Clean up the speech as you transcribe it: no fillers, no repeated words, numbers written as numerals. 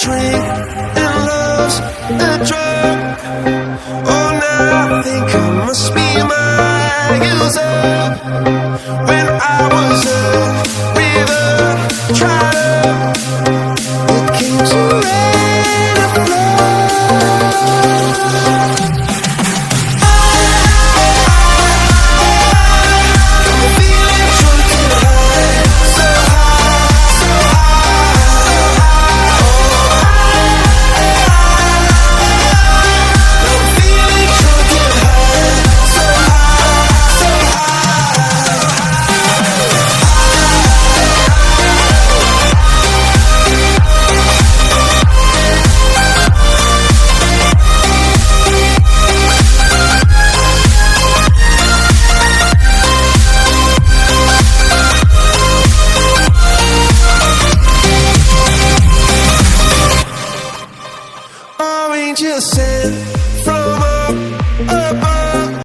drink and love's a drug. Oh, now I think I must be my user. When I was